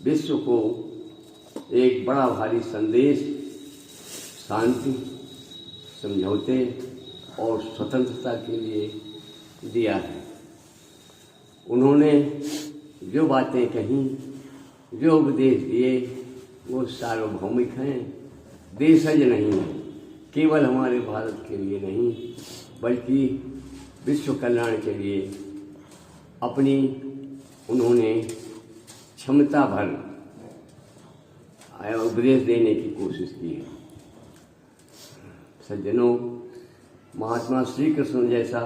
विश्व को एक बड़ा भारी संदेश शांति, समझौते और स्वतंत्रता के लिए दिया है। उन्होंने जो बातें कहीं, जो उपदेश दिए, वो सार्वभौमिक हैं, देशज नहीं हैं। केवल हमारे भारत के लिए नहीं, बल्कि विश्व कल्याण के लिए अपनी उन्होंने क्षमता भर उपदेश देने की कोशिश की है। सज्जनों, महात्मा श्री कृष्ण जैसा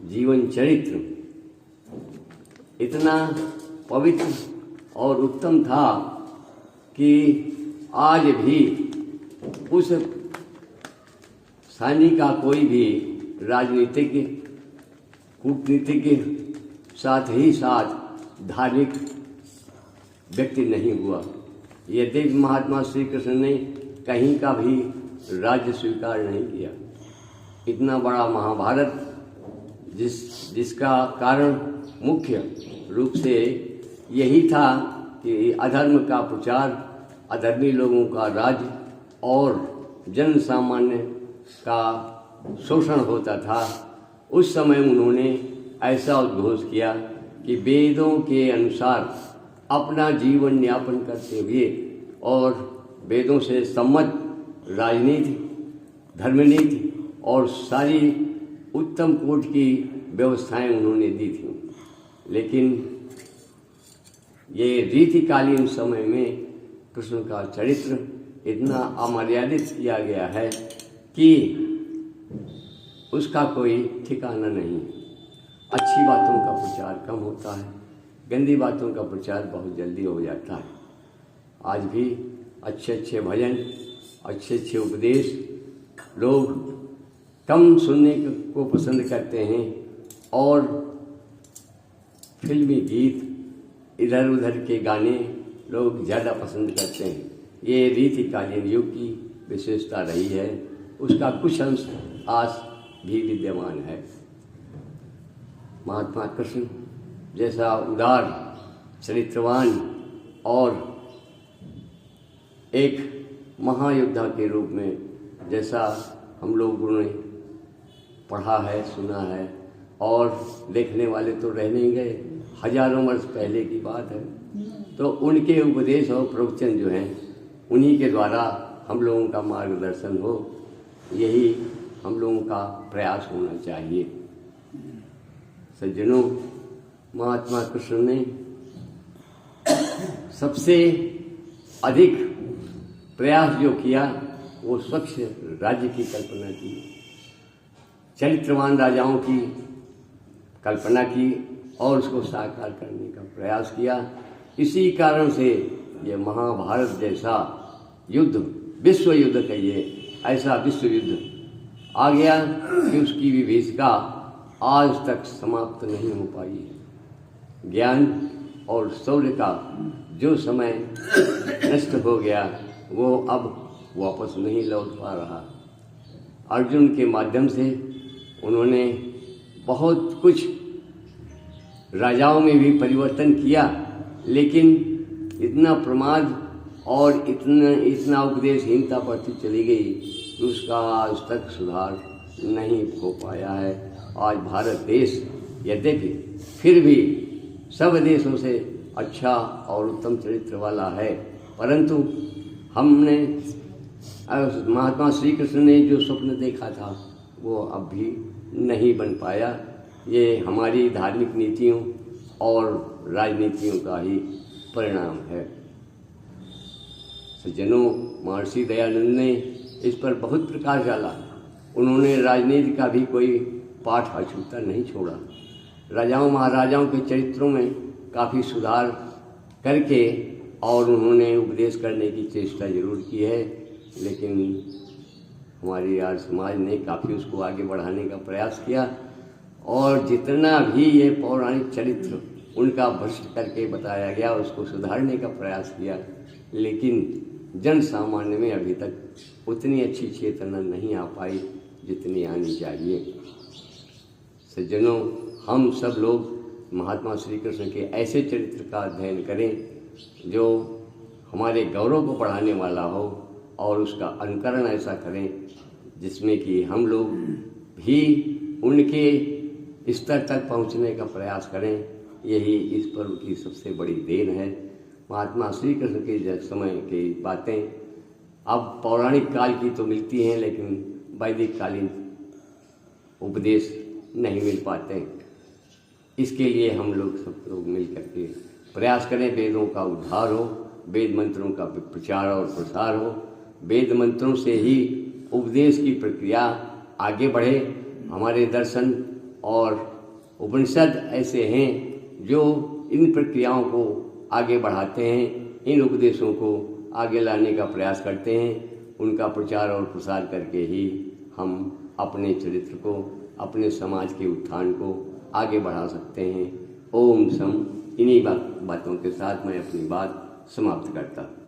जीवन चरित्र इतना पवित्र और उत्तम था कि आज भी उस सानी का कोई भी राजनीतिक, कूटनीतिक, साथ ही साथ धार्मिक व्यक्ति नहीं हुआ। यद्यपि महात्मा श्री कृष्ण ने कहीं का भी राज्य स्वीकार नहीं किया। इतना बड़ा महाभारत जिसका कारण मुख्य रूप से यही था कि अधर्म का प्रचार, अधर्मी लोगों का राज और जन सामान्य का शोषण होता था। उस समय उन्होंने ऐसा उद्घोष किया कि वेदों के अनुसार अपना जीवन यापन करते हुए और वेदों से सम्मत राजनीति, धर्मनीति और सारी उत्तम कोटि की व्यवस्थाएं उन्होंने दी थी। लेकिन ये रीतिकालीन समय में कृष्ण का चरित्र इतना अमर्यादित किया गया है कि उसका कोई ठिकाना नहीं। अच्छी बातों का प्रचार कम होता है, गंदी बातों का प्रचार बहुत जल्दी हो जाता है। आज भी अच्छे अच्छे भजन, अच्छे अच्छे उपदेश लोग कम सुनने को पसंद करते हैं और फिल्मी गीत, इधर उधर के गाने लोग ज़्यादा पसंद करते हैं। ये रीतिकालीन युग की विशेषता रही है, उसका कुछ अंश आज भी विद्यमान है। महात्मा कृष्ण जैसा उदार, चरित्रवान और एक महायोद्धा के रूप में जैसा हम लोगों ने पढ़ा है, सुना है और देखने वाले तो रह नहीं गए, हजारों वर्ष पहले की बात है। तो उनके उपदेश और प्रवचन जो हैं, उन्हीं के द्वारा हम लोगों का मार्गदर्शन हो, यही हम लोगों का प्रयास होना चाहिए। सज्जनों, महात्मा कृष्ण ने सबसे अधिक प्रयास जो किया वो स्वच्छ राज्य की कल्पना की, चरित्रवान राजाओं की कल्पना की और उसको साकार करने का प्रयास किया। इसी कारण से ये महाभारत जैसा युद्ध, विश्व युद्ध कहिए, ऐसा विश्व युद्ध आ गया कि उसकी विभीषिका आज तक समाप्त नहीं हो पाई है। ज्ञान और शौर्य का जो समय नष्ट हो गया वो अब वापस नहीं लौट पा रहा। अर्जुन के माध्यम से उन्होंने बहुत कुछ राजाओं में भी परिवर्तन किया, लेकिन इतना प्रमाद और इतना उपदेशहीनता बढ़ती चली गई कि उसका आज तक सुधार नहीं हो पाया है। आज भारत देश यद्यपि फिर भी सब देशों से अच्छा और उत्तम चरित्र वाला है, परंतु हमने महात्मा श्री कृष्ण ने जो स्वप्न देखा था वो अब भी नहीं बन पाया। ये हमारी धार्मिक नीतियों और राजनीतियों का ही परिणाम है। सज्जनों, महर्षि दयानंद ने इस पर बहुत प्रकाश डाला। उन्होंने राजनीति का भी कोई पाठ अछूता नहीं छोड़ा। राजाओं महाराजाओं के चरित्रों में काफ़ी सुधार करके और उन्होंने उपदेश करने की चेष्टा जरूर की है, लेकिन हमारी आज समाज ने काफ़ी उसको आगे बढ़ाने का प्रयास किया और जितना भी ये पौराणिक चरित्र उनका भ्रष्ट करके बताया गया उसको सुधारने का प्रयास किया, लेकिन जन सामान्य में अभी तक उतनी अच्छी चेतना नहीं आ पाई जितनी आनी चाहिए। सज्जनों, हम सब लोग महात्मा श्री कृष्ण के ऐसे चरित्र का अध्ययन करें जो हमारे गौरव को बढ़ाने वाला हो और उसका अनुकरण ऐसा करें जिसमें कि हम लोग भी उनके स्तर तक पहुंचने का प्रयास करें। यही इस पर्व की सबसे बड़ी देन है। महात्मा श्री कृष्ण के समय की बातें अब पौराणिक काल की तो मिलती हैं, लेकिन वैदिक कालीन उपदेश नहीं मिल पाते। इसके लिए हम लोग सब लोग मिल करके प्रयास करें, वेदों का उद्धार हो, वेद मंत्रों का प्रचार और प्रसार हो, वेद मंत्रों से ही उपदेश की प्रक्रिया आगे बढ़े। हमारे दर्शन और उपनिषद ऐसे हैं जो इन प्रक्रियाओं को आगे बढ़ाते हैं, इन उपदेशों को आगे लाने का प्रयास करते हैं। उनका प्रचार और प्रसार करके ही हम अपने चरित्र को, अपने समाज के उत्थान को आगे बढ़ा सकते हैं। ओम सम। इन्हीं बातों के साथ मैं अपनी बात समाप्त करता हूँ।